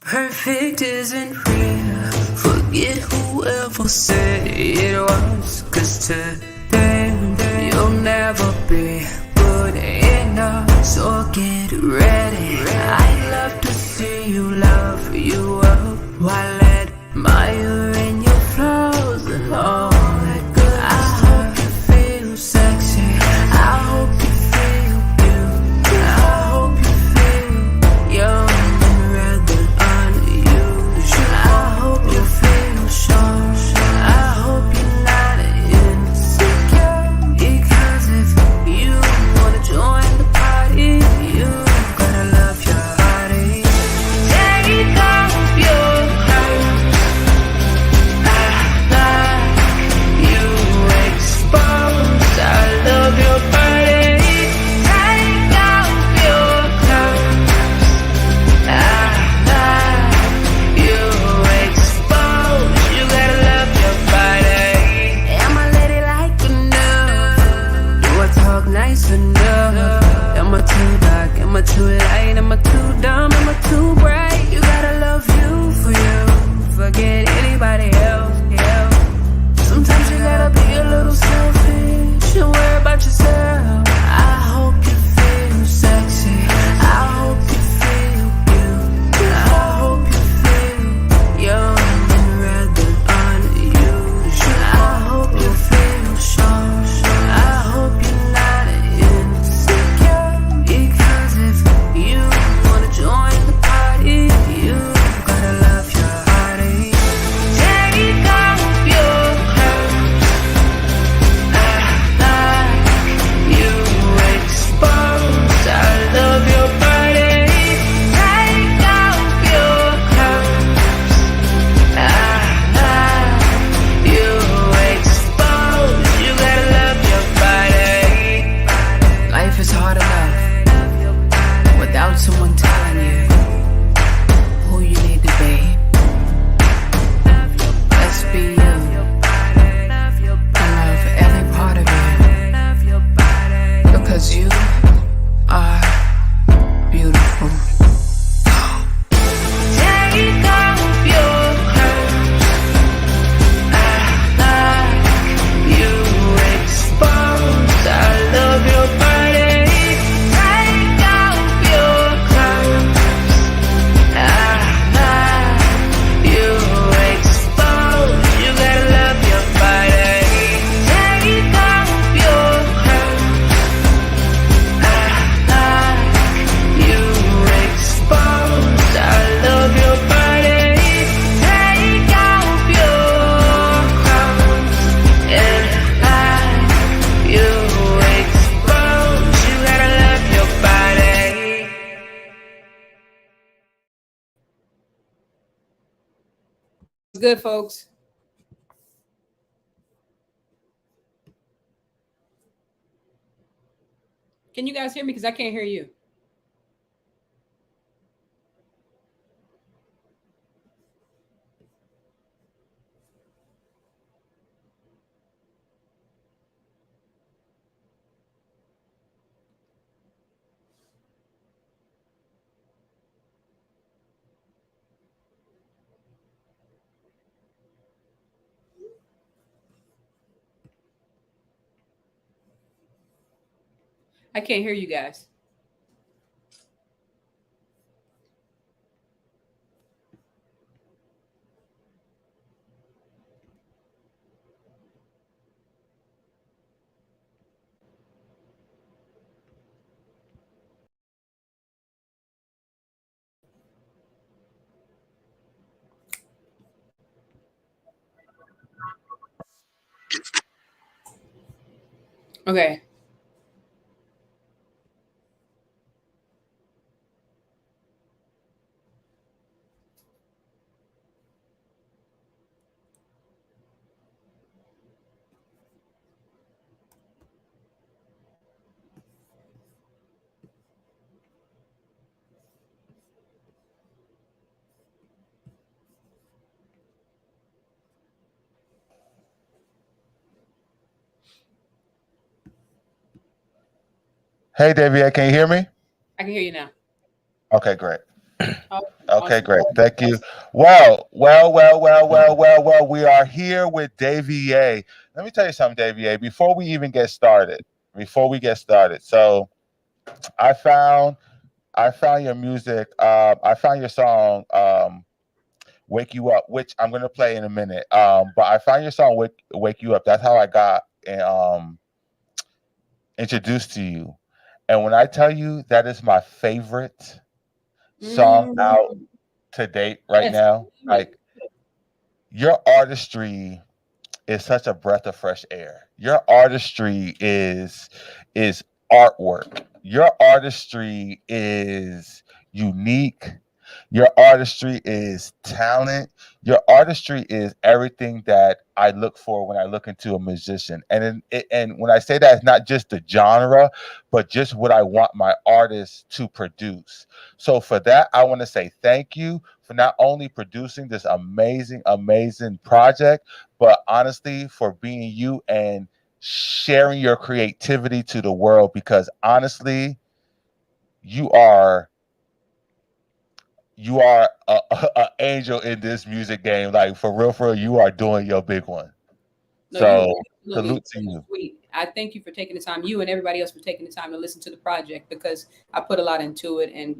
Perfect isn't real. Forget whoever said it was. 'Cause today you'll never be good enough. So get ready. I'd love to see you love you up while admiring your flaws and all that good stuff. I hope you feel sexy. I hope you feel beautiful. I hope you feel young and rather unusual. I hope you feel sure. I hope you're not insecure. Because if you wanna join the party, you gotta love your body. Take off your clothes. You exposed. I love your body. Take off your clothes. You exposed. You gotta love your body. Am I ladylike enough? Do I talk nice enough? Am I too dark? Am I too light? Am I too dumb? Am I too bright? You gotta love you for you. Forget anybody else. Sometimes you gotta be a little selfish and worry about yourself. I hope you feel sexy. I hope you feel beautiful. I hope you feel young and rather unusual. I hope you feel sure. I hope you're not insecure. Because if you wanna join the party, you gotta love your body. Take off your clothes. You exposed. I love your body. Take off your clothes. You exposed. You gotta love your body. Life is hard enough without someone telling you who you need to be. Let's be you. I love every part of you. Because you are beautiful. Take off your clothes. You exposed. I love your body. Take off your clothes. You exposed. You gotta love your body. Take off your clothes. You exposed. I love your body. Take off your clothes. You exposed. You gotta love your body. Good, folks. Can you guys hear me? Because I can't hear you. I can't hear you guys. Okay. Hey, Davia, can you hear me? I can hear you now. Okay, great. Oh, Okay, awesome. great. Thank you. Well. We are here with Davey A. Let me tell you something, Davey A. Before we even get started, so I found I found your music. I found your song, "Wake You Up," which I'm gonna play in a minute. But I found your song, "Wake You Up." That's how I got introduced to you. And when I tell you that is my favorite song out Mm, to date right yes, now, love it. like your artistry is such a breath of fresh air. Your artistry is artwork. Your artistry is unique. Your artistry is talent. Your artistry is everything that I look for when I look into a musician. And when I say that, it's not just the genre, but just what I want my artist to produce. So for that, I want to say thank you for not only producing this amazing project, but honestly for being you and sharing your creativity to the world. Because honestly, you are a angel in this music game. Like for real, you are doing your big one. No, you are So absolutely salute to you. sweet. I thank you for taking the time, you and everybody else for taking the time to listen to the project because I put a lot into it. And,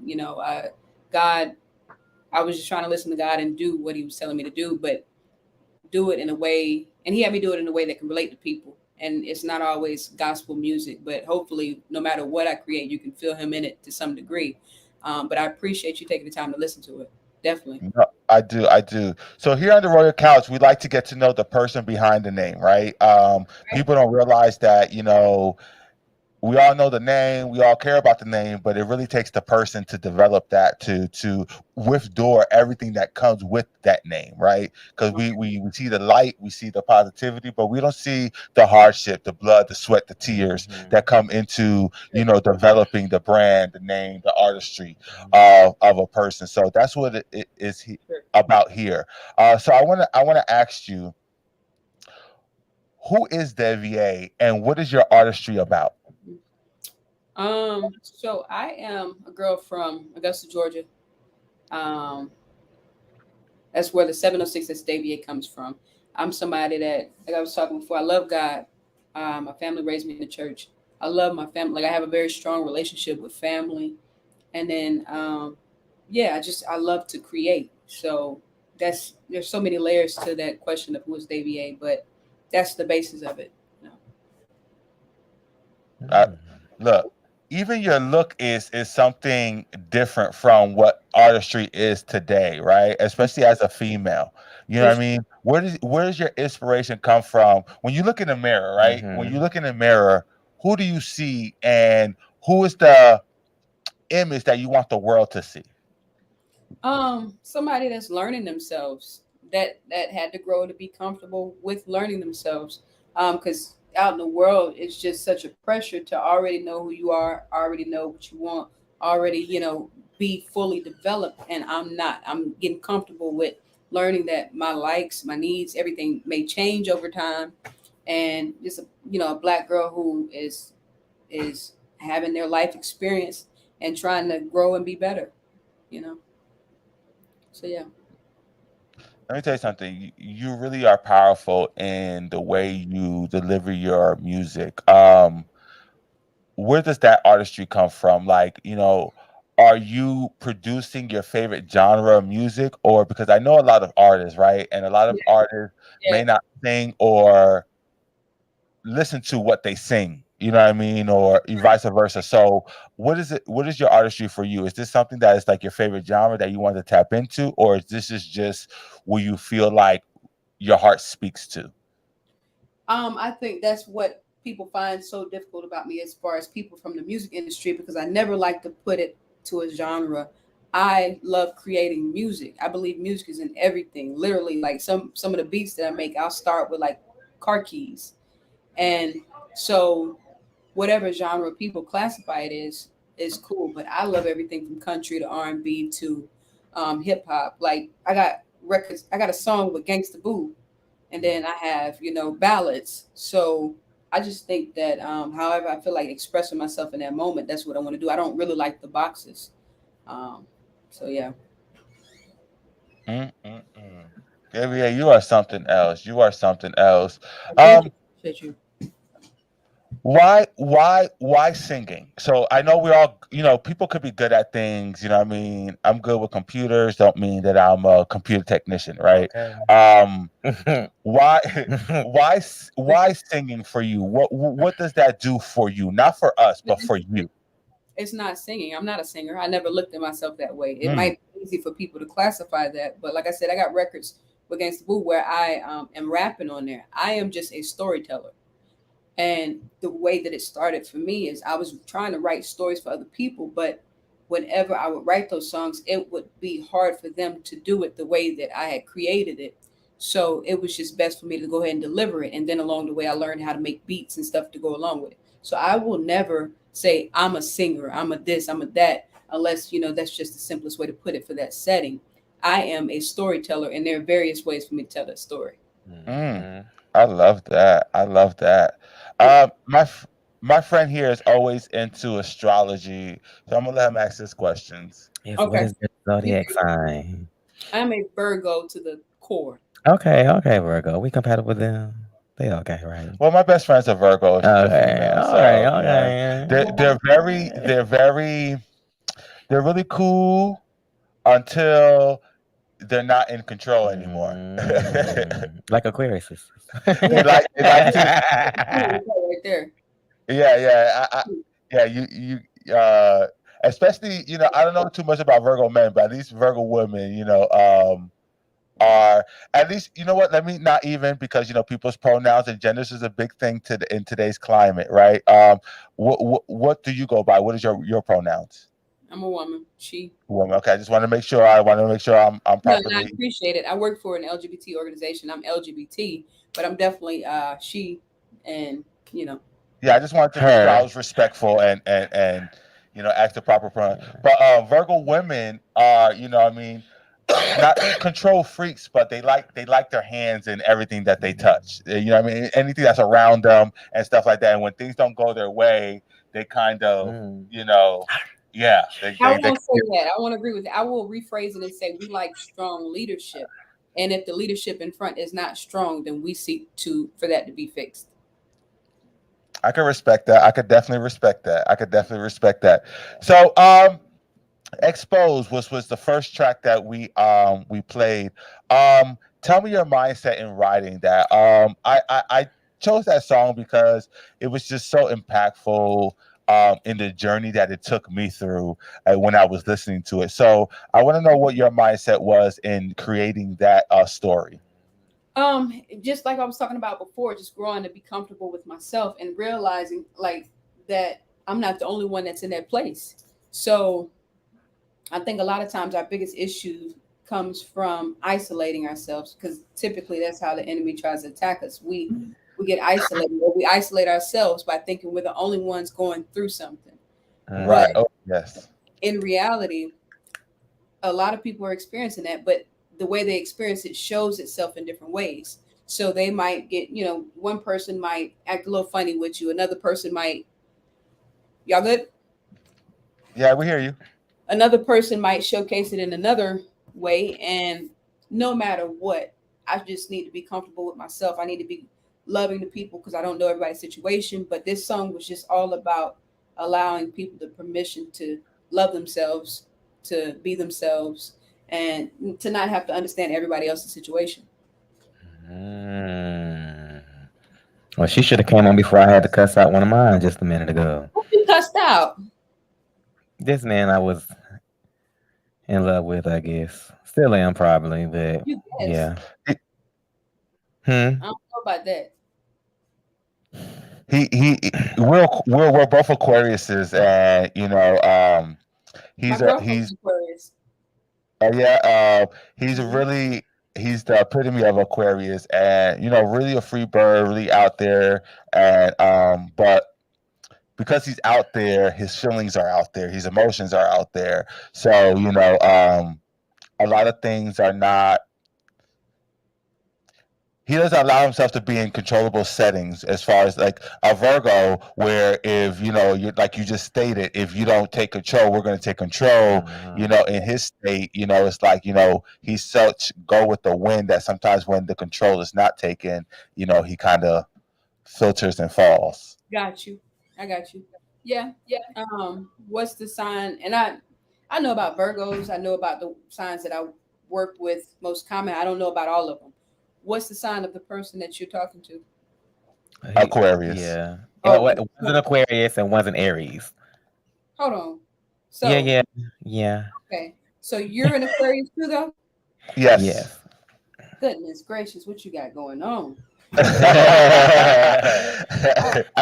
God, I was just trying to listen to God and do what He was telling me to do, but do it in a way, and He had me do it in a way that can relate to people. And it's not always gospel music, but hopefully, no matter what I create, you can feel Him in it to some degree. But I appreciate you taking the time to listen to it. Definitely. No, I do. So here on the Royal Couch, we like to get to know the person behind the name, right? Right? People don't realize that, we all know the name, we all care about the name, but it really takes the person to develop that to withdraw everything that comes with that name, right? Because we see the light, we see the positivity, but we don't see the hardship, the blood, the sweat, the tears that come into developing the brand, the name, the artistry of a person. So that's what it is Sure. about here. So I want to ask you, who is Devier and what is your artistry about? So I am a girl from Augusta, Georgia. Um, that's where the 706 that's Davier comes from. I'm somebody that, like I was talking before, I love God. My family raised me in the church. I love my family. Like I have a very strong relationship with family. And then, yeah, I love to create. So there's so many layers to that question of who is Davier, but that's the basis of it. You know? Uh, Look, even your look is something different from what artistry is today, right? Especially as a female. You know For what I sure. mean? Where does your inspiration come from when you look in the mirror, right? When you look in the mirror, who do you see and who is the image that you want the world to see? Somebody that's learning themselves, that had to grow to be comfortable with learning themselves. Because out in the world, it's just such a pressure to already know who you are, already know what you want, already be fully developed. And I'm not. I'm getting comfortable with learning that my likes, my needs, everything may change over time. And just a black girl who is having their life experience and trying to grow and be better. You know. So yeah. Let me tell you something. You really are powerful in the way you deliver your music. Where does that artistry come from? Like, are you producing your favorite genre of music? Or because I know a lot of artists, right? And a lot of artists Yeah. may not sing or listen to what they sing. You know what I mean? Or vice versa. So what is your artistry for you? Is this something that is like your favorite genre that you want to tap into? Or is this is just where you feel like your heart speaks to? I think that's what people find so difficult about me as far as people from the music industry because I never like to put it to a genre. I love creating music. I believe music is in everything. Literally, like some of the beats that I make, I'll start with like car keys. And so whatever genre people classify it is cool. But I love everything from country to R&B to hip hop. Like I got records. I got a song with Gangsta Boo and then I have ballads. So I just think that however I feel like expressing myself in that moment, that's what I want to do. I don't really like the boxes. Um, So yeah. Mm-mm-mm. Yeah, you are something else. You are something else. Thank you. Um, Appreciate you. why singing? So I know we're all, people could be good at things. You know what I mean? I'm good with computers. Don't mean that I'm a computer technician, right? Okay. Um, why, why singing for you? What does that do for you? Not for us, but for you. It's not singing. I'm not a singer. I never looked at myself that way. It Mm, might be easy for people to classify that, but like I said, I got records with Against the Boo where I am rapping on there. I am just a storyteller. And the way that it started for me is I was trying to write stories for other people, but whenever I would write those songs, it would be hard for them to do it the way that I had created it. So it was just best for me to go ahead and deliver it. And then along the way, I learned how to make beats and stuff to go along with it. So I will never say I'm a singer, I'm a this, I'm a that, unless, that's just the simplest way to put it for that setting. I am a storyteller, and there are various ways for me to tell that story. mm. Mhm. I love that. I love that. Yeah. My friend here is always into astrology, so I'm gonna let him ask his questions. Yes, what Okay. is your zodiac sign? I'm a Virgo to the core. Okay, okay, Virgo. We compatible with them. They okay, right? Well, my best friend's a Virgo, a Okay, female, all right, so yeah, they're okay. they're very they're very they're really cool until they're not in control anymore. Like Aquarius. Yeah, They like to, right there. yeah, yeah, especially, I don't know too much about Virgo men, but at least Virgo women, are, at least, you know what, let me not even, because people's pronouns and genders is a big thing in today's climate, right? What do you go by? What is your pronouns? I'm a woman. She. Woman. Okay, I just want to make sure, I'm No, and I properly. appreciate it. I work for an LGBT organization. I'm LGBT, but I'm definitely she, and you know. Yeah, I just wanted to make sure I Her. was respectful and ask the proper pronoun. But Virgo women are, what I mean, not control freaks, but they like their hands in everything that they touch. You know what I mean? Anything that's around them and stuff like that. And when things don't go their way, they kind of, Mm. yeah, I they won't say that. I won't agree with it. I will rephrase it and say we like strong leadership, and if the leadership in front is not strong, then we seek to for that to be fixed. I could respect that. I could definitely respect that. So, Expose was the first track that we played. Tell me your mindset in writing that. I chose that song because it was just so impactful in the journey that it took me through when I was listening to it. So I want to know what your mindset was in creating that story. Just like I was talking about before, just growing to be comfortable with myself and realizing like that I'm not the only one that's in that place. So I think a lot of times our biggest issue comes from isolating ourselves because typically that's how the enemy tries to attack us. We get isolated, or we isolate ourselves by thinking we're the only ones going through something. But Right. Oh, yes. in reality, a lot of people are experiencing that, but the way they experience it shows itself in different ways. So they might get, one person might act a little funny with you, another person might, y'all good? Yeah, we hear you. Another person might showcase it in another way. And no matter what, I just need to be comfortable with myself. I need to be loving the people because I don't know everybody's situation. But this song was just all about allowing people the permission to love themselves, to be themselves, and to not have to understand everybody else's situation. Mm. Well, she should have came on before I had to cuss out one of mine just a minute ago. You cussed out. This man I was in love with, I guess. Still am probably, but You guess. yeah. Hmm. I don't know about that. He we're both Aquariuses, and My he's a girlfriend's he's Aquarius. yeah, he's Mhm. really, he's the epitome of Aquarius, and really a free bird, really out there, and but because he's out there, his feelings are out there, his emotions are out there. So a lot of things are not, he doesn't allow himself to be in controllable settings as far as like a Virgo, where if you like you just stated, if you don't take control, we're going to take control. In his state, it's like he's such go with the wind that sometimes when the control is not taken, he kind of filters and falls. Got you. I got you. Yeah. What's the sign? And I know about Virgos. I know about the signs that I work with most common. I don't know about all of them. What's the sign of the person that you're talking to? Aquarius. Yeah. Oh, One's an Aquarius and one's an Aries. hold on. So Yeah. okay. So you're an Aquarius too, though? Yes. Yes. Goodness gracious, what you got going on? I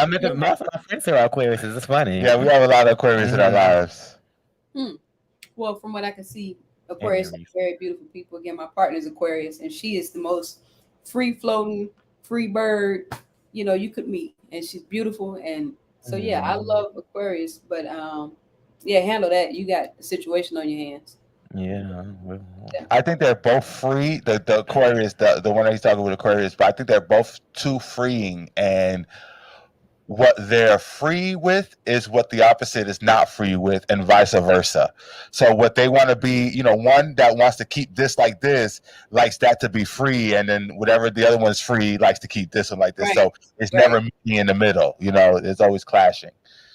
mean, most of my friends are Aquarius. It's funny. Yeah, we have a lot of Aquarius in our lives. Well, from what I can see, Aquarius are Aries. very beautiful people. Again, my partner is Aquarius, and she is the most free floating, free bird you could meet, and she's beautiful. And so yeah, I love Aquarius, but handle that. You got a situation on your hands. Yeah. I think they're both free. The Aquarius, the one that he's talking with Aquarius, but I think they're both too freeing, and what they're free with is what the opposite is not free with, and vice versa. So what they want to be, one that wants to keep this like this likes that to be free, and then whatever the other one's free likes to keep this one like this. Right. So it's never meeting in the middle. It's always clashing.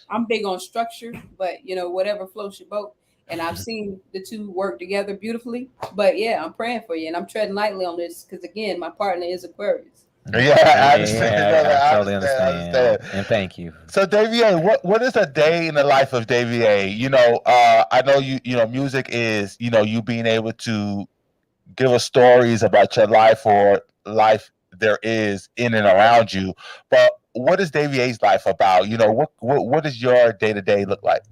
I'm big on structure, but whatever floats your boat. And I've seen the two work together beautifully. But yeah, I'm praying for you, and I'm treading lightly on this because again, my partner is Aquarius. Yeah, I understand. I totally understand. And thank you. So, Davie, what is a day in the life of Davie? I know music is you being able to give us stories about your life or life there is in and around you. But what is Davie's life about? What does your day to day look like?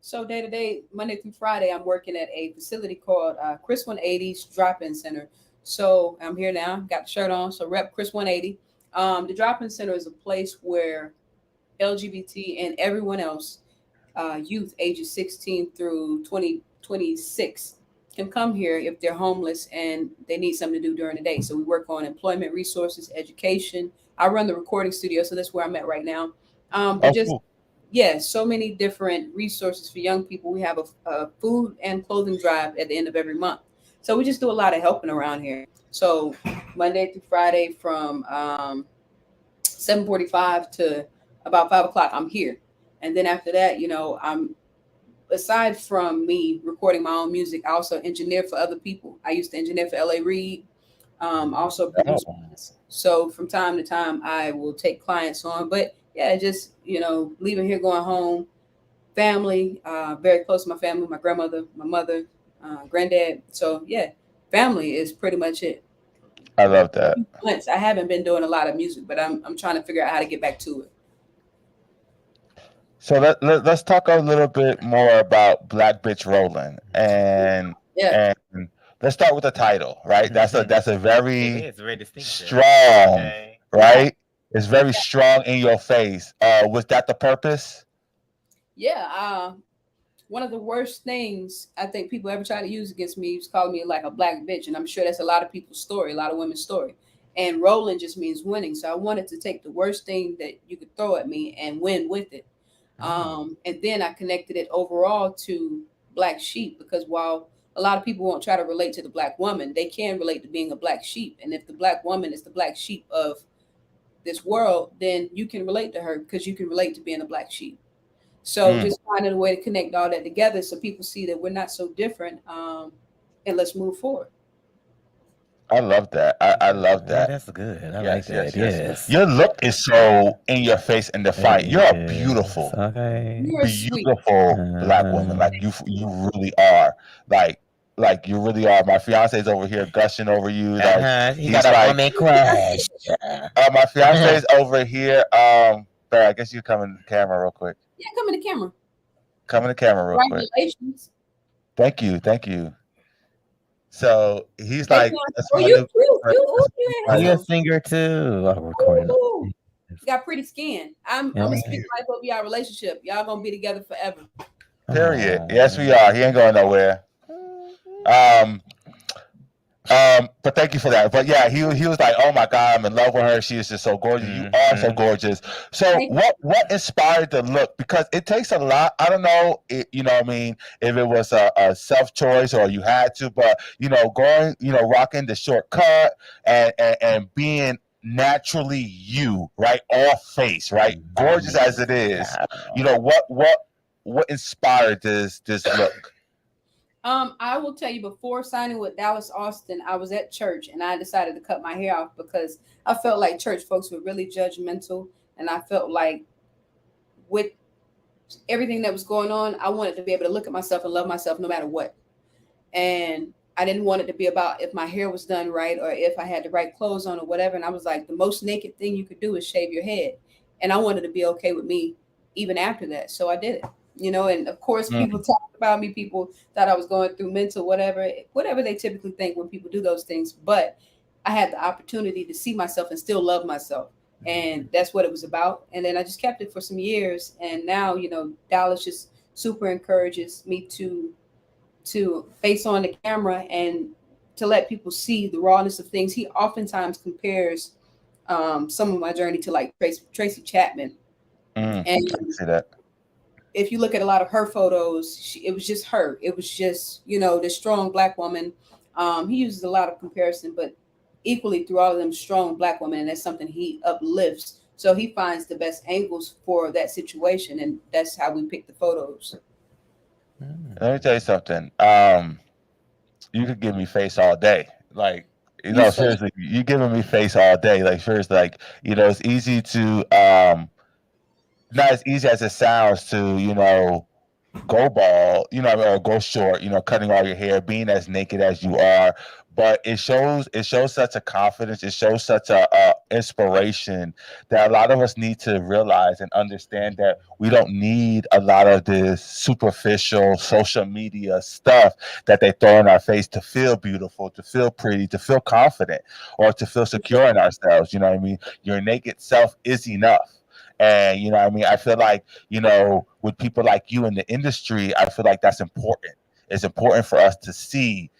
So day to day, Monday through Friday, I'm working at a facility called Chris 180's Drop-In Center. So I'm here now, got the shirt on. So rep Chris 180. The Drop-In Center is a place where LGBT and everyone else, youth ages 16 through 26, can come here if they're homeless and they need something to do during the day. So we work on employment resources, education. I run the recording studio, so that's where I'm at right now. Cool. So many different resources for young people. We have a food and clothing drive at the end of every month. So we just do a lot of helping around here. So Monday through Friday from 7:45 to about 5 o'clock, I'm here. And then after that, I'm, aside from me recording my own music, I also engineer for other people. I used to engineer for LA Reid, also produce. So from time to time, I will take clients on. But yeah, just, leaving here, going home, family, very close to my family, my grandmother, my mother, granddad. So yeah, family is pretty much it. I love that. I haven't been doing a lot of music, but I'm trying to figure out how to get back to it. So let's talk a little bit more about Black Bitch Rollin', and let's start with the title, right? That's a very strong, right? It's very strong in your face. Was that the purpose? Yeah. One of the worst things I think people ever try to use against me is calling me like a black bitch. And I'm sure that's a lot of people's story, a lot of women's story. And rolling just means winning. So I wanted to take the worst thing that you could throw at me and win with it. And then I connected it overall to black sheep, because while a lot of people won't try to relate to the black woman, they can relate to being a black sheep. And if the black woman is the black sheep of this world, then you can relate to her because you can relate to being a black sheep. So just finding a way to connect all that together so people see that we're not so different, and let's move forward. I love that. I love that. Yeah, that's good. I like that. Yes. Your look is so in your face and defiant. You're a beautiful, beautiful black woman. Like you really are. Like you really are. My fiance's over here gushing over you. Like he's got a woman crush. My fiance's over here. But I guess you come in the camera real quick. Yeah, come in the camera. Come in the camera real quick. Congratulations. Thank you. So he's like, you a singer too. I'm recording. You got pretty skin. I'm gonna speak life over y'all relationship. Y'all gonna be together forever. Period. Yes, we are. He ain't going nowhere. But thank you for that. But yeah, he was like, "Oh my God, I'm in love with her. She is just so gorgeous. You are so Mm-hmm. gorgeous." So Thank what inspired the look? Because it takes a lot. I don't know, you know, what I mean, if it was a self choice or you had to, but going, rocking the short cut and being naturally you, right, all face, right, gorgeous as it is. What inspired this look? I will tell you, before signing with Dallas Austin, I was at church and I decided to cut my hair off because I felt like church folks were really judgmental, and I felt like with everything that was going on, I wanted to be able to look at myself and love myself no matter what. And I didn't want it to be about if my hair was done right or if I had the right clothes on or whatever. And I was like, the most naked thing you could do is shave your head. And I wanted to be okay with me even after that. So I did it. And of course Mm. people talked about me. People thought I was going through mental whatever they typically think when people do those things. But I had the opportunity to see myself and still love myself. And that's what it was about. And then I just kept it for some years. And now, Dallas just super encourages me to face on the camera and to let people see the rawness of things. He oftentimes compares some of my journey to like Tracy Chapman. I And can see that. if you look at a lot of her photos, it was just her. It was just, this strong black woman. He uses a lot of comparison, but equally through all of them strong black women, and that's something he uplifts. So he finds the best angles for that situation, and that's how we pick the photos. Let me tell you something. You could give me face all day. Like, You so seriously, you giving me face all day. Like, seriously, like, it's easy to not as easy as it sounds to, go bald, or go short, cutting all your hair, being as naked as you are. But it shows such a confidence, it shows such a inspiration that a lot of us need to realize and understand that we don't need a lot of this superficial social media stuff that they throw in our face to feel beautiful, to feel pretty, to feel confident, or to feel secure in ourselves. You know what I mean? Your naked self is enough. And what I mean, I feel like, with people like you in the industry, I feel like that's important. It's important for us to see,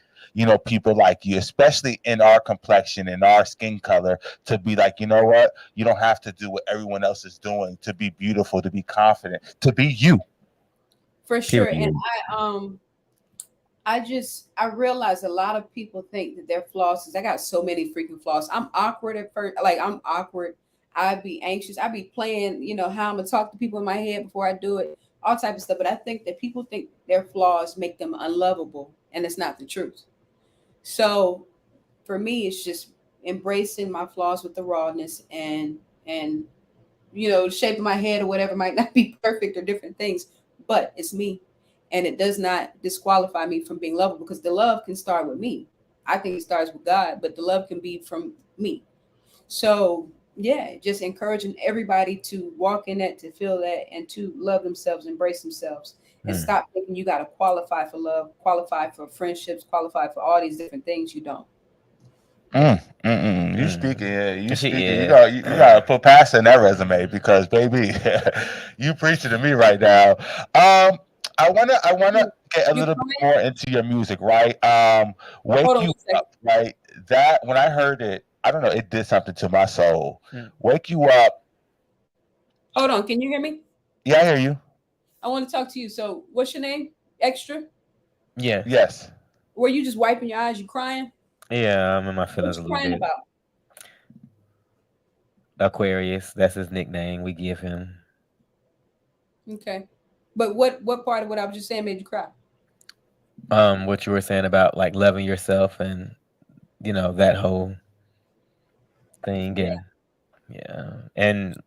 people like you, especially in our complexion, in our skin color, to be like, you know what? You don't have to do what everyone else is doing to be beautiful, to be confident, to be you. for sure. And Period. I realize a lot of people think that their flaws is I got so many freaking flaws. I'm awkward at first. Like I'm awkward. I'd be anxious. I'd be playing, how I'm gonna talk to people in my head before I do it, all type of stuff. But I think that people think their flaws make them unlovable, and it's not the truth. So for me, it's just embracing my flaws with the rawness and shaping my head or whatever might not be perfect or different things, but it's me. And it does not disqualify me from being lovable because the love can start with me. I think it starts with God, but the love can be from me. So, yeah, just encouraging everybody to walk in that, to feel that, and to love themselves, embrace themselves, and Mm. stop thinking you got to qualify for love, qualify for friendships, qualify for all these different things. You don't. You speaking, Mm. yeah, you She speaking. is. You gotta put past in that resume because, baby, you preaching to me right now. I wanna get a You little bit crying? more into your music, right? Hold Wake on You one second. Up, right? That when I heard it, I don't know, it did something to my soul. Mm. Wake You Up. Hold on. Can you hear me? Yeah, I hear you. I want to talk to you. So, what's your name? Extra? Yes. Yes. Were you just wiping your eyes? You crying? Yeah, I'm in my What feelings a you little crying bit. about? Aquarius, that's his nickname we give him. Okay. But what part of what I was just saying made you cry? What you were saying about like loving yourself and that whole thing, Yeah. and yeah, and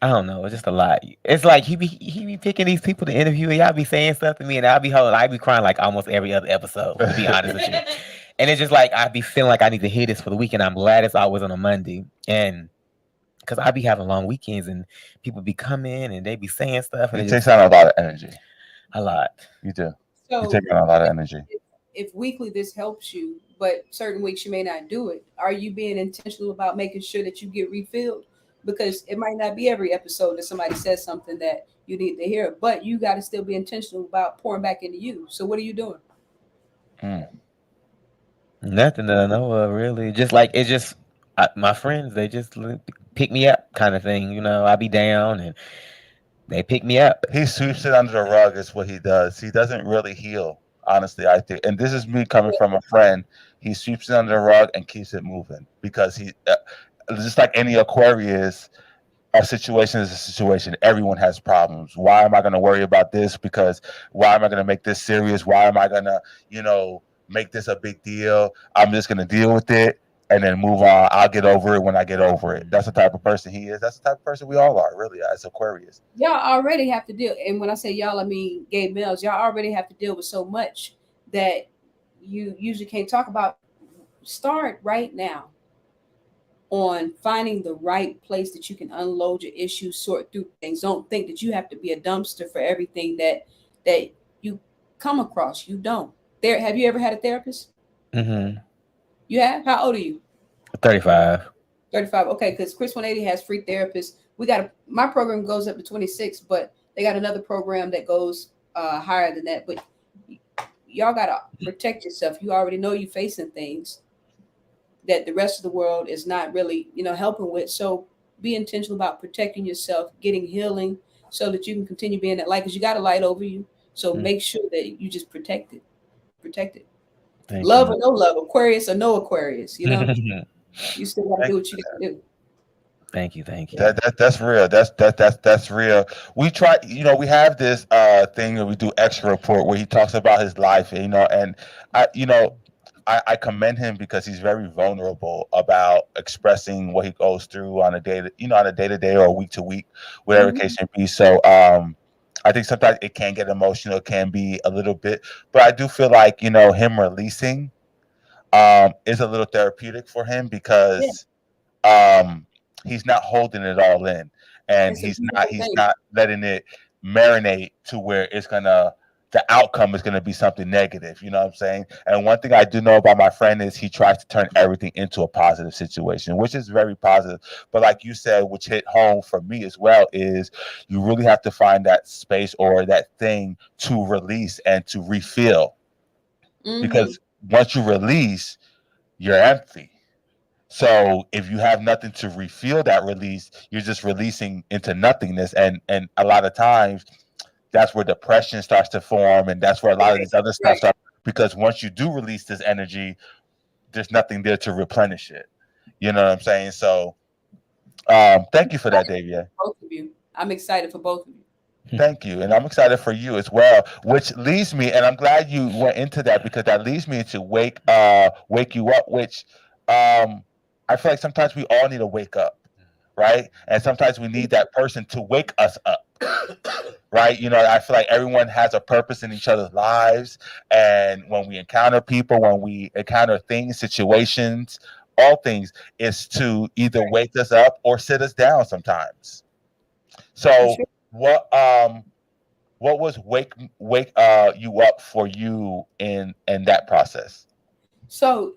I don't know, it's just a lot. It's like he be picking these people to interview, and y'all be saying stuff to me, and I be crying like almost every other episode, to be honest with you. And it's just like I be feeling like I need to hear this for the weekend. I'm glad it's always on a Monday, and because I be having long weekends, and people be coming and they be saying stuff, and You it take just on a lot of energy. a lot. You do. You So take on a lot of energy. if weekly this helps you, but certain weeks you may not do it, are you being intentional about making sure that you get refilled? Because it might not be every episode that somebody says something that you need to hear, but you got to still be intentional about pouring back into you. So what are you doing? Mm. Nothing that I know of, really. Just like it's just my friends. They just pick me up, kind of thing. You know, I be down and they pick me up. He sweeps it under the rug is what he does. He doesn't really heal, honestly, I think. And this is me coming from a friend. He sweeps it under the rug and keeps it moving because he, just like any Aquarius, a situation is a situation. Everyone has problems. Why am I going to worry about this? Because why am I going to make this serious? Why am I going to, make this a big deal? I'm just going to deal with it and then move on. I'll get over it when I get over it. That's the type of person he is. That's the type of person we all are, really, as Aquarius. Y'all already have to deal, and when I say y'all, I mean gay males. Y'all already have to deal with so much that you usually can't talk about. Start right now on finding the right place that you can unload your issues, sort through things. Don't think that you have to be a dumpster for everything that you come across. You don't. There, have you ever had a therapist? Mm-hmm. You have? How old are you? 35. 35. Okay, because Chris 180 has free therapists. My program goes up to 26, but they got another program that goes higher than that. But y'all gotta protect yourself. You already know you're facing things that the rest of the world is not really, helping with. So be intentional about protecting yourself, getting healing, so that you can continue being that light. Because you got a light over you. So make sure that you just protect it. Protect it. Thank Love you. or no love, Aquarius or no Aquarius. You still got to Thank do you what you for got that. to do. Thank you. Thank you. That's real. That's real. We try, we have this thing that we do extra report where he talks about his life, and I you know I commend him because he's very vulnerable about expressing what he goes through on a day to, on a day to day or week to week, whatever the case may be. So I think sometimes it can get emotional, it can be a little bit, but I do feel like, him releasing is a little therapeutic for him Yeah, because he's not holding it all in, and it's a he's not beautiful he's thing. not letting it marinate to where the outcome is gonna be something negative. You know what I'm saying? And one thing I do know about my friend is he tries to turn everything into a positive situation, which is very positive. But like you said, which hit home for me as well, is you really have to find that space or that thing to release and to refill, Mm-hmm. because once you release, you're empty. So if you have nothing to refill that release, you're just releasing into nothingness. And a lot of times that's where depression starts to form, and that's where a lot of Right, these other stuff right. starts, because once you do release this energy, there's nothing there to replenish it. You know what I'm saying? So thank you for that, Davia. Both of you. I'm excited for both of you. Thank you. And I'm excited for you as well, which leads me, and I'm glad you went into that, because that leads me to wake you up, which I feel like sometimes we all need to wake up, right? And sometimes we need that person to wake us up, right? I feel like everyone has a purpose in each other's lives. And when we encounter people, when we encounter things, situations, all things, is to either wake us up or sit us down sometimes. For So sure. what was wake you up for you in that process? So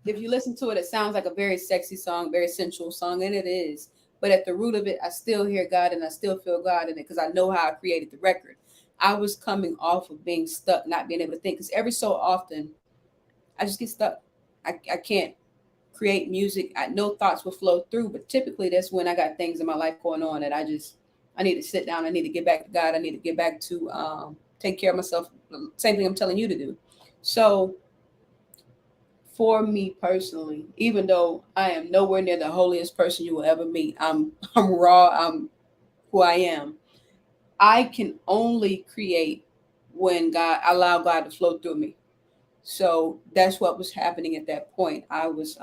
if you listen to it, it sounds like a very sexy song, very sensual song, and it is. But at the root of it, I still hear God and I still feel God in it because I know how I created the record. I was coming off of being stuck, not being able to think. Because every so often, I just get stuck. I can't create music. No thoughts will flow through. But typically, that's when I got things in my life going on that I need to sit down. I need to get back to God. I need to get back to take care of myself. Same thing I'm telling you to do. So for me personally, even though I am nowhere near the holiest person you will ever meet, I'm raw, I'm who I am. I can only create when God allow God to flow through me. So that's what was happening at that point. I was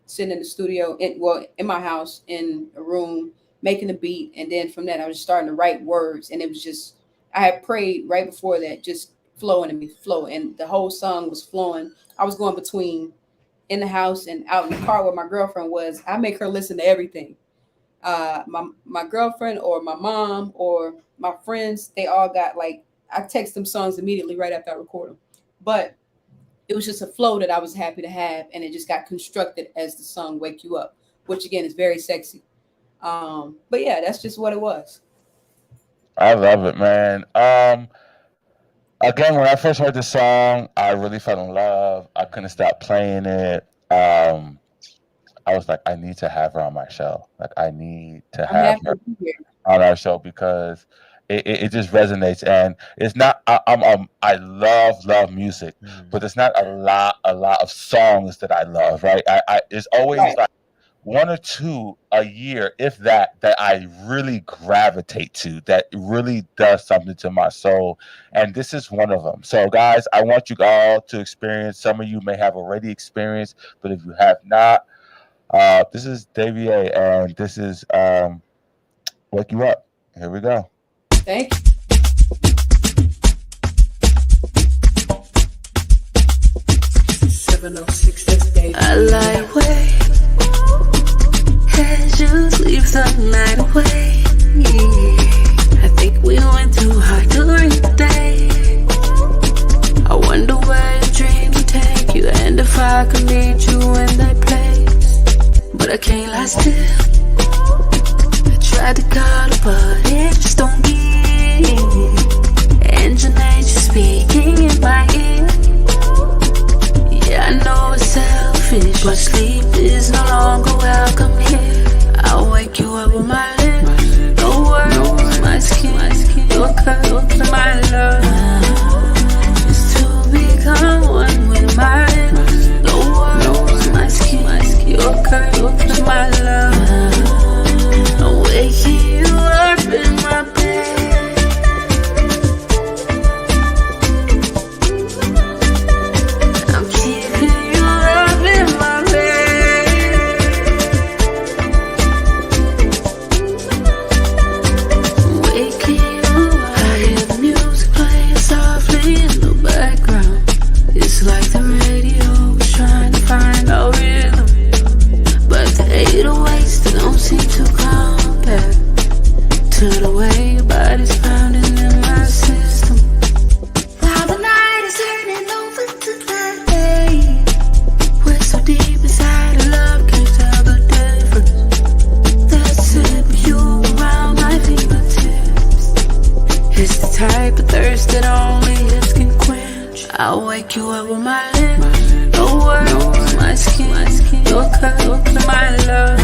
sitting in the studio, in my house, in a room, making a beat, and then from that I was starting to write words, and it was just I had prayed right before that, just flowing in me, flow, and the whole song was flowing. I was going between in the house and out in the car where my girlfriend was. I make her listen to everything. My girlfriend or my mom or my friends, they all got like I text them songs immediately right after I record them. But it was just a flow that I was happy to have, and it just got constructed as the song "Wake You Up," which again is very sexy. But yeah, that's just what it was. I love it, man. Again, when I first heard the song, I really fell in love. I couldn't stop playing it. I was like, I need to have her on my show. Like, I need to I'm have happy her to be here. on our show because it just resonates. And it's not. I love music, but it's not a lot of songs that I love. Right? It's always Right. like one or two a year, if that I really gravitate to, that really does something to my soul. And this is one of them. So, guys, I want you all to experience. Some of you may have already experienced, but if you have not, this is Davey A, and this is Wake You Up. Here we go. Thank you. I lie awake as you sleep the night away. I think we went too hard during the day. I wonder where your dreams will take you, and if I could meet you in that place. But I can't lie still. I tried to call it, but it just don't give. And your nature speaking in my ear. Yeah, I know it's selfish, but sleep is no longer welcome here. I'll wake you up with my lips, no words, my skin, your curve, my love. It's to become one with my lips, no words, my skin, your curve, my love. I'm waking you up in my bed. To the way your body's pounding in my system. While the night is turning over to the day. We're so deep inside of love, can't tell the difference. That sip you around my fingertips. It's the type of thirst that only hips can quench. I'll wake you up with my lips, no words, my skin, your curve, my love.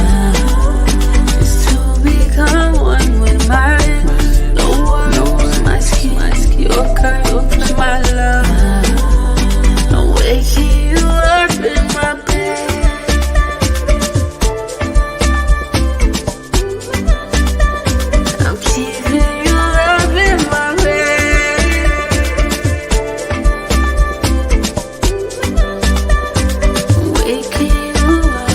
Become one with my lips, no words, my skin, your curve, my love. I'm waking you up in my bed. I'm keeping you up in my bed. I'm waking you up.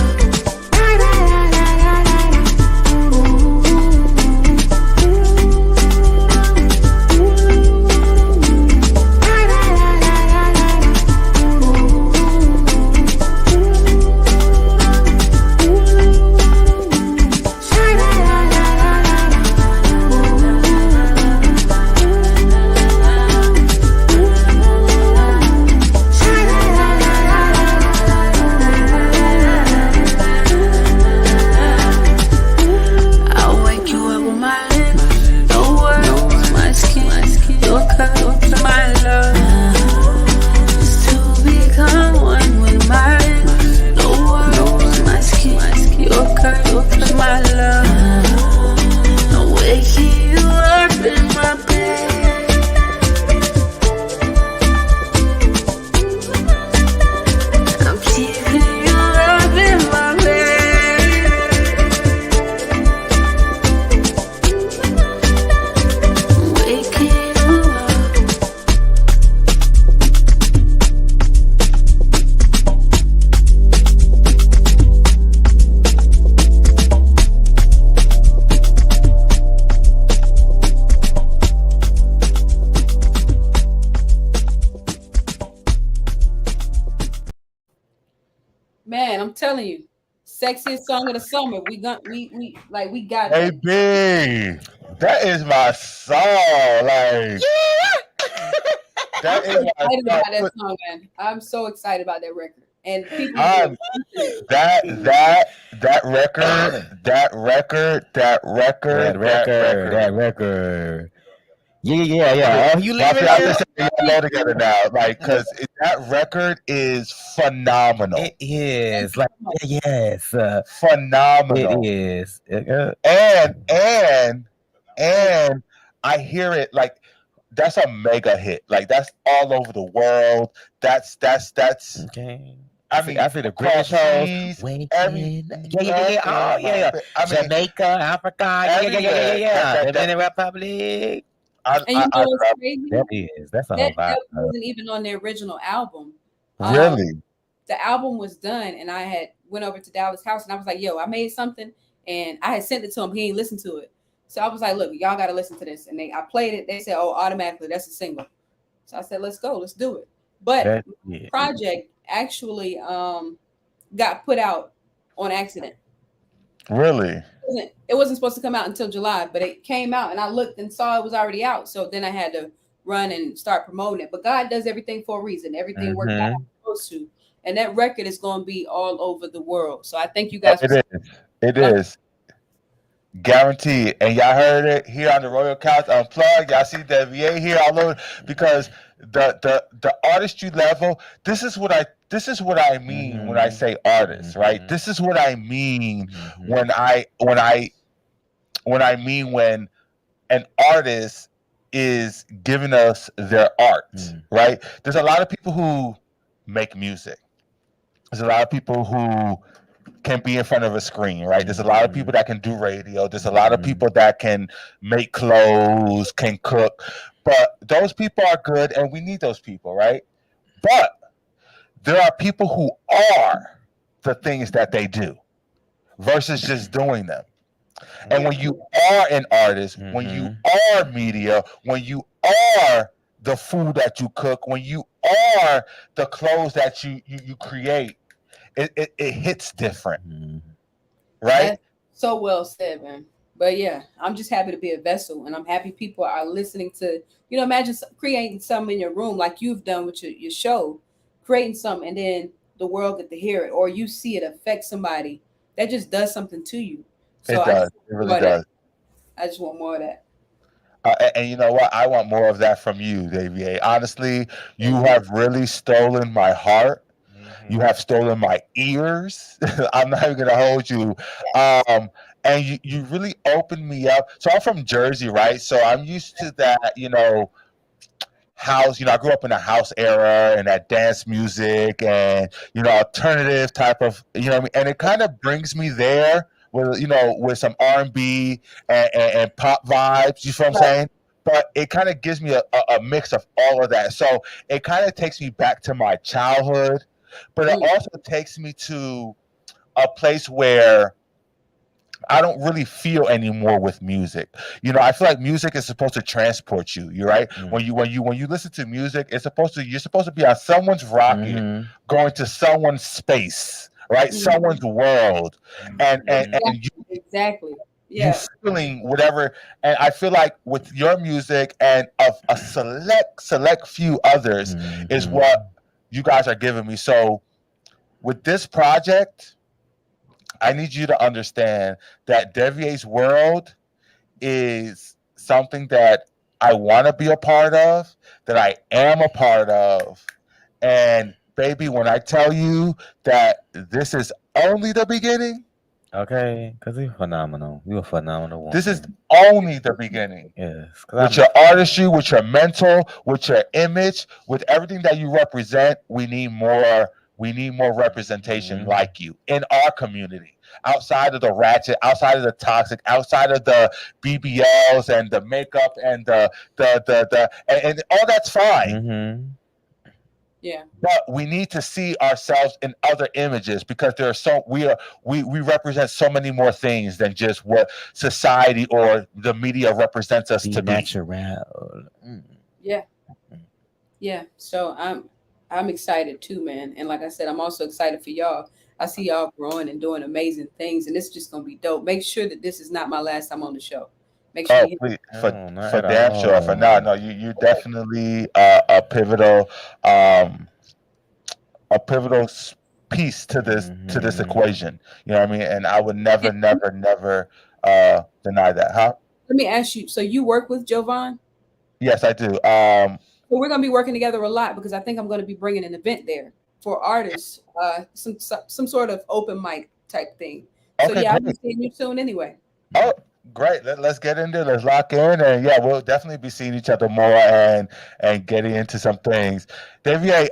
Man, I'm telling you, sexiest song of the summer. We got we got Hey, that. B, that is my song. Like, that I'm is so my excited song. about that song, man. I'm so excited about that record. And people I'm- that record. That record. Yeah. Oh, you leaving Mafia out now? there y'all go together now, like, because that record is phenomenal. It is like yes, it Phenomenal. is. And I hear it like that's a mega hit. Like that's all over the world. That's Okay. I see, mean I see the across British hoes seas, waking. every Yeah. Oh yeah. I mean Jamaica, Africa. everywhere. Yeah. Dominican Republic. And you know I what's love crazy? That's a That whole vibe. wasn't even on the original album. Um, really. the album was done, and I had went over to Dallas' house, and I was like, "Yo, I made something," and I had sent it to him. He ain't listened to it, so I was like, "Look, y'all got to listen to this." And I played it. They said, "Oh, automatically, that's a single." So I said, "Let's go, let's do it." But Yeah. project actually got put out on accident. Really? It wasn't supposed to come out until July, but it came out, and I looked and saw it was already out. So then I had to run and start promoting it. But God does everything for a reason. Everything worked out how it's supposed to, and that record is going to be all over the world. So I thank you guys. It is. It is. Guaranteed. And y'all heard it here on the Royal Couch Unplugged. Y'all see the VA here all over because the artistry level, this is what I mean when I say artist, right? This is what I mean when I mean when an artist is giving us their art, right? There's a lot of people who make music. There's a lot of people who can be in front of a screen, right? There's a lot of people that can do radio. There's a lot of people that can make clothes, can cook. But those people are good, and we need those people, right? But there are people who are the things that they do versus just doing them. And when you are an artist, when you are media, when you are the food that you cook, when you are the clothes that you create, it hits different, right? That's so well said, man. But yeah, I'm just happy to be a vessel, and I'm happy people are listening to. Imagine creating something in your room like you've done with your show, creating something, and then the world get to hear it, or you see it affect somebody. That just does something to you. So It does. It really does. I just want more of that. And you know what? I want more of that from you, Davey. Honestly, you have really stolen my heart. You have stolen my ears. I'm not even gonna hold you. And you really opened me up. So I'm from Jersey, right? So I'm used to that, house. I grew up in a house era and that dance music and alternative type of what I mean. And it kind of brings me there with some R&B and pop vibes. You feel what I'm saying? But it kind of gives me a mix of all of that. So it kind of takes me back to my childhood, but it also takes me to a place where I don't really feel anymore with music. I feel like music is supposed to transport you. You're right. When you listen to music, you're supposed to be on someone's rocket, going to someone's space, right? Someone's world, and you Exactly. you feeling whatever. And I feel like with your music and of a select few others is what you guys are giving me. So with this project, I need you to understand that Devier's world is something that I want to be a part of, that I am a part of. And baby, when I tell you that this is only the beginning. Okay, because you're phenomenal. You're a phenomenal woman. This is only the beginning. Yes. With your artistry, with your mental, with your image, with everything that you represent, we need more representation like you in our community. Outside of the ratchet, outside of the toxic, outside of the BBLs and the makeup and the and all that's fine. Yeah. But we need to see ourselves in other images because we represent so many more things than just what society or the media represents us to be. Natural. Yeah. Yeah. So I'm excited too, man. And like I said, I'm also excited for y'all. I see y'all growing and doing amazing things, and it's just gonna be dope. Make sure that this is not my last time on the show. Make sure please, for damn sure. For now, no, you're definitely a pivotal piece to this equation. You know what I mean? And I would never deny that. Huh? Let me ask you. So you work with Jovan? Yes, I do. So we're gonna be working together a lot because I think I'm gonna be bringing an event there for artists, some sort of open mic type thing. So Okay, yeah, I'll be great. seeing you soon anyway. Oh, great. Let's get into it. Let's lock in, and yeah, we'll definitely be seeing each other more and getting into some things. Davier,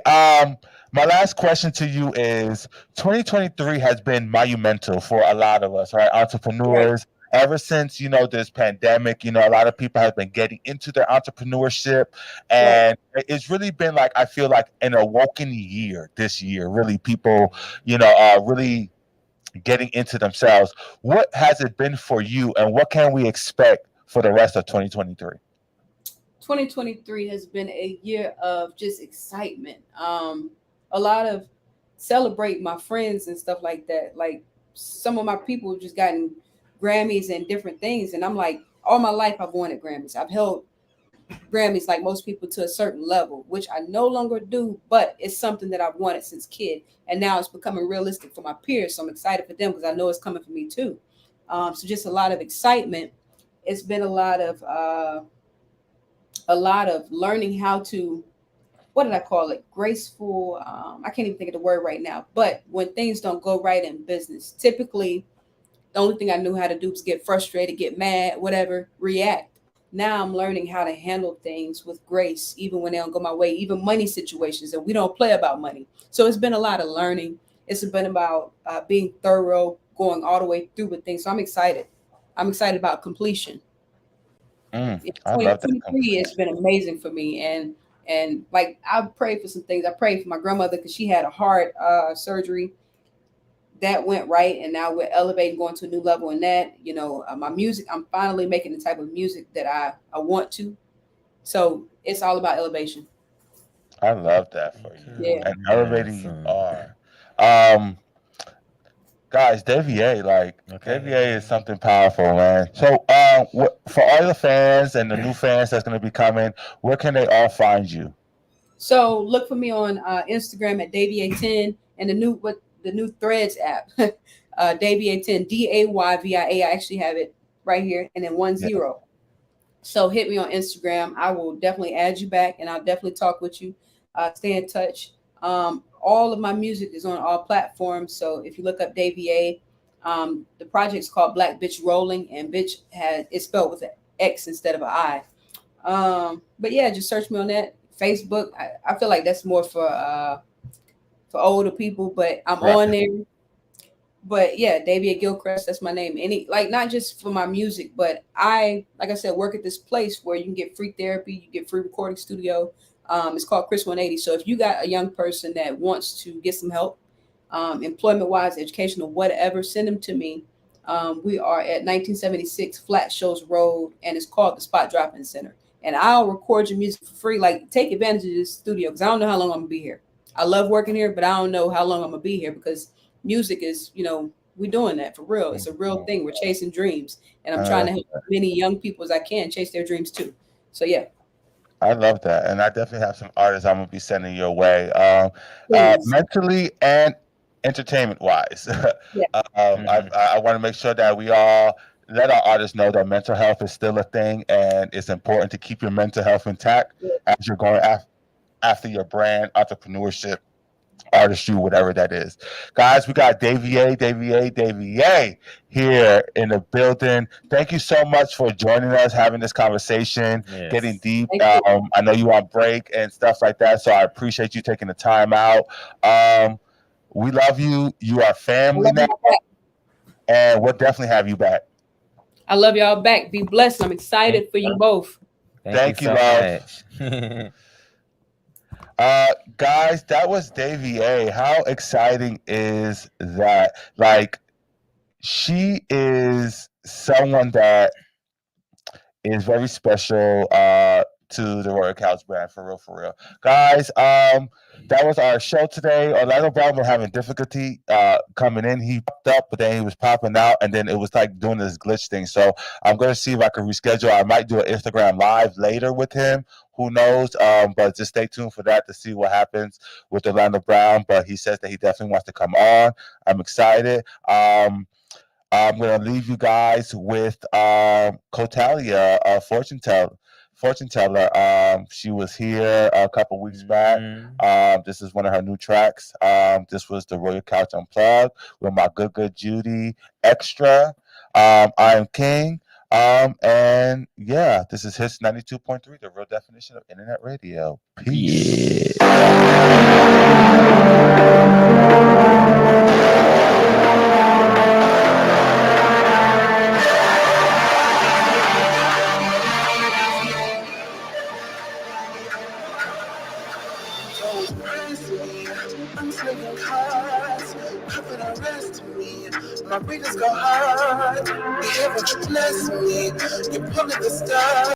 my last question to you is: 2023 has been monumental for a lot of us, right? Right. Entrepreneurs. Ever since this pandemic, a lot of people have been getting into their entrepreneurship, Right. and it's really been like I feel like an awoken year this year. Really, people, really getting into themselves. What has it been for you, and what can we expect for the rest of 2023? 2023 has been a year of just excitement. A lot of celebrate my friends and stuff like that. Like some of my people have just gotten Grammys and different things, and I'm like, all my life I've wanted Grammys. I've held Grammys like most people to a certain level, which I no longer do, but it's something that I've wanted since kid, and now it's becoming realistic for my peers. So I'm excited for them because I know it's coming for me too. So just a lot of excitement. It's been a lot of learning how to, what did I call it? Graceful. I can't even think of the word right now. But when things don't go right in business, typically the only thing I knew how to do was get frustrated, get mad, whatever, react. Now I'm learning how to handle things with grace, even when they don't go my way, even money situations, and we don't play about money. So it's been a lot of learning. It's been about being thorough, going all the way through with things. So I'm excited. I'm excited about completion. I love that 2023 has completion. been amazing for me, and like I prayed for some things. I prayed for my grandmother because she had a heart surgery that went right, and now we're elevating, going to a new level in that. My music, I'm finally making the type of music that I want to. So it's all about elevation. I love that for you, Yeah. and Okay. elevating you Awesome. are. Um, guys, Devier, like Devier is Okay. something powerful, man. So, for all the fans and the new fans that's going to be coming, where can they all find you? So look for me on Instagram at Davia10 and the new Threads app, Davia10 Dayvia. I actually have it right here, and then one Yeah. zero. So hit me on Instagram. I will definitely add you back, and I'll definitely talk with you. Stay in touch. All of my music is on all platforms. So if you look up Davia, the project's called Black Bitch Rolling, and bitch has it's spelled with an X instead of an I. But yeah, just search me on that. Facebook. I feel like that's more for older people, but I'm Right. on there. But yeah, Davia Gilchrist, that's my name. Any like not just for my music, but I like I said, work at this place where you can get free therapy, you get free recording studio. It's called Chris 180. So if you got a young person that wants to get some help, employment wise, educational, whatever, send them to me. We are at 1976 Flat Shows Road, and it's called the Spot Drop-In Center. And I'll record your music for free. Like, take advantage of this studio because I don't know how long I'm gonna be here. I love working here, but I don't know how long I'm gonna be here because music is, we're doing that for real. It's a real Mhm. thing. We're chasing dreams, and I'm trying Uh, to help as many young people as I can chase their dreams too. So yeah, I love that, and I definitely have some artists I'm gonna be sending your way, please, mentally and entertainment wise. yeah, I want to make sure that we all let our artists know that mental health is still a thing, and it's important to keep your mental health intact yeah. as you're going after your brand, entrepreneurship, artistry, whatever that is. Guys, we got Davie here in the building. Thank you so much for joining us, having this conversation, getting Yes. deep. Thank you. I know you on break and stuff like that, so I appreciate you taking the time out. Um, we love you. You are I family love now, y'all back. and we'll definitely have you back. I love y'all back. Be blessed. I'm Thank, excited for you both. thank you Thank you, so love. much. Guys, that was Davie A. How exciting is that? Like, she is someone that is very special to the Royal Couch brand, for real, for real. Guys, that was our show today. Orlando Brown was having difficulty coming in. He popped up, but then he was popping out, and then it was like doing this glitch thing. So I'm gonna see if I can reschedule. I might do an Instagram live later with him. Who knows? But just stay tuned for that to see what happens with Orlando Brown. But he says that he definitely wants to come on. I'm excited. I'm gonna leave you guys with Cotalia, fortune teller. fortune teller. She was here a couple weeks back. This is one of her new tracks. This was the Royal Couch Unplugged with my good Judy Extra. I am King. And yeah, this is Hits 92.3, the real definition of internet radio. Peace. My readers go hard, you ever bless me, you pull at the stars.